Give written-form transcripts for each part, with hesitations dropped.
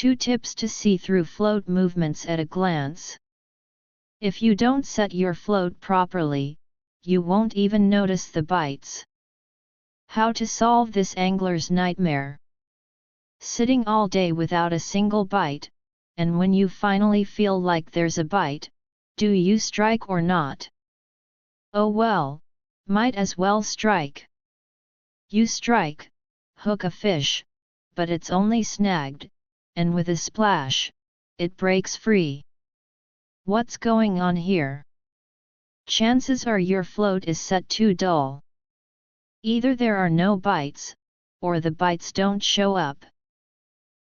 2 tips to see through float movements at a glance. If you don't set your float properly, you won't even notice the bites. How to solve this angler's nightmare? Sitting all day without a single bite, and when you finally feel like there's a bite, do you strike or not? Oh well, might as well strike. You strike, hook a fish, but it's only snagged, and with a splash, it breaks free. What's going on here? Chances are your float is set too dull. Either there are no bites, or the bites don't show up.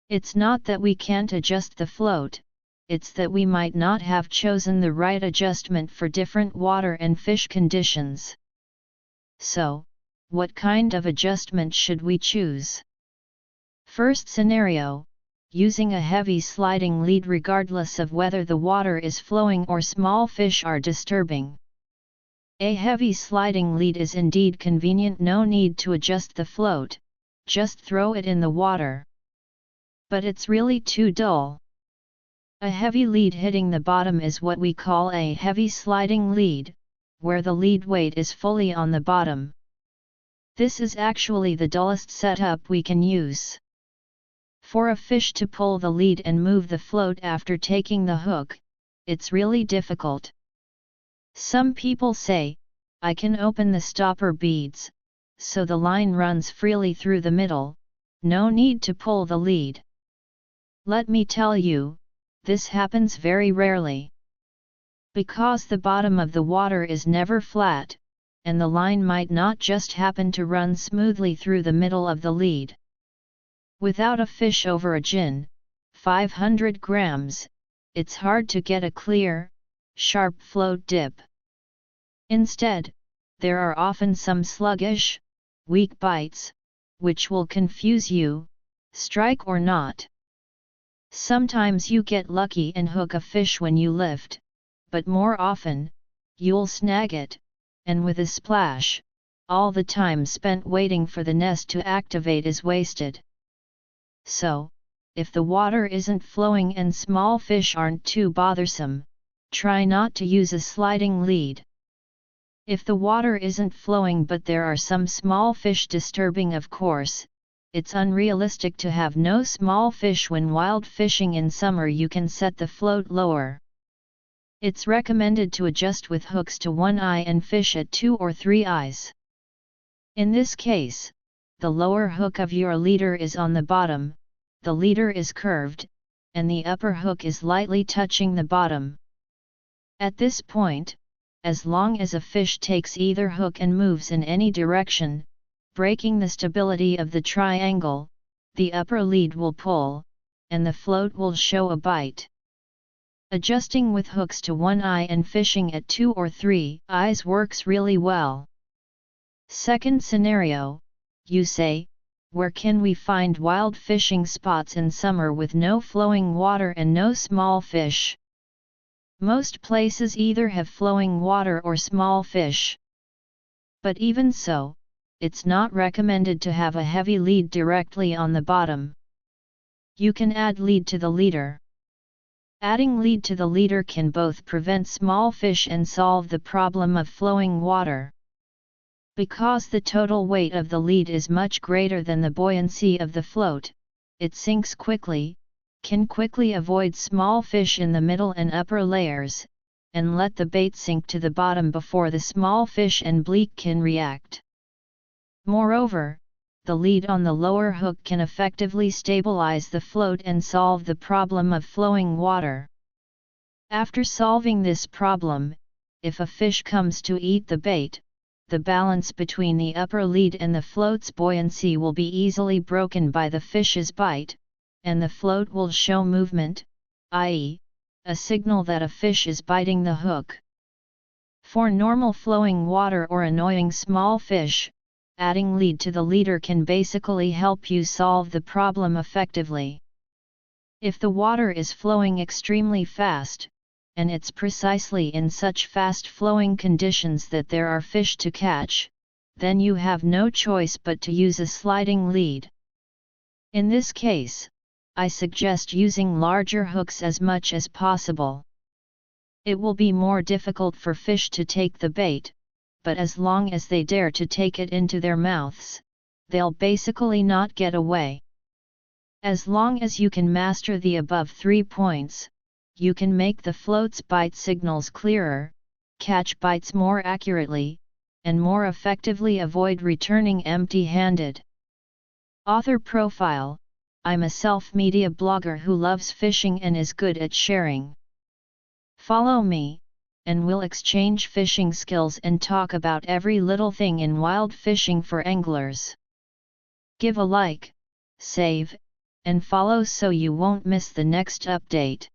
It's not that we can't adjust the float, it's that we might not have chosen the right adjustment for different water and fish conditions. So, what kind of adjustment should we choose? First scenario, using a heavy sliding lead regardless of whether the water is flowing or small fish are disturbing. A heavy sliding lead is indeed convenient, no need to adjust the float, just throw it in the water. But it's really too dull. A heavy lead hitting the bottom is what we call a heavy sliding lead, where the lead weight is fully on the bottom. This is actually the dullest setup we can use. For a fish to pull the lead and move the float after taking the hook, it's really difficult. Some people say, I can open the stopper beads, so the line runs freely through the middle, no need to pull the lead. Let me tell you, this happens very rarely. Because the bottom of the water is never flat, and the line might not just happen to run smoothly through the middle of the lead. Without a fish over a gin, 500 grams, it's hard to get a clear, sharp float dip. Instead, there are often some sluggish, weak bites, which will confuse you, strike or not. Sometimes you get lucky and hook a fish when you lift, but more often, you'll snag it, and with a splash, all the time spent waiting for the nest to activate is wasted. So, if the water isn't flowing and small fish aren't too bothersome, try not to use a sliding lead. If the water isn't flowing but there are some small fish disturbing, of course, it's unrealistic to have no small fish when wild fishing in summer. You can set the float lower. It's recommended to adjust with hooks to 1 eye and fish at 2 or 3 eyes. In this case, the lower hook of your leader is on the bottom, the leader is curved, and the upper hook is lightly touching the bottom. At this point, as long as a fish takes either hook and moves in any direction, breaking the stability of the triangle, the upper lead will pull, and the float will show a bite. Adjusting with hooks to 1 eye and fishing at 2 or 3 eyes works really well. Second scenario, you say, where can we find wild fishing spots in summer with no flowing water and no small fish? Most places either have flowing water or small fish. But even so, it's not recommended to have a heavy lead directly on the bottom. You can add lead to the leader. Adding lead to the leader can both prevent small fish and solve the problem of flowing water. Because the total weight of the lead is much greater than the buoyancy of the float, it sinks quickly, can quickly avoid small fish in the middle and upper layers, and let the bait sink to the bottom before the small fish and bleak can react. Moreover, the lead on the lower hook can effectively stabilize the float and solve the problem of flowing water. After solving this problem, if a fish comes to eat the bait, the balance between the upper lead and the float's buoyancy will be easily broken by the fish's bite, and the float will show movement, i.e., a signal that a fish is biting the hook. For normal flowing water or annoying small fish, adding lead to the leader can basically help you solve the problem effectively. If the water is flowing extremely fast, and it's precisely in such fast-flowing conditions that there are fish to catch, then you have no choice but to use a sliding lead. In this case, I suggest using larger hooks as much as possible. It will be more difficult for fish to take the bait, but as long as they dare to take it into their mouths, they'll basically not get away. As long as you can master the above 3 points, you can make the float's bite signals clearer, catch bites more accurately, and more effectively avoid returning empty-handed. Author profile: I'm a self-media blogger who loves fishing and is good at sharing. Follow me, and we'll exchange fishing skills and talk about every little thing in wild fishing for anglers. Give a like, save, and follow so you won't miss the next update.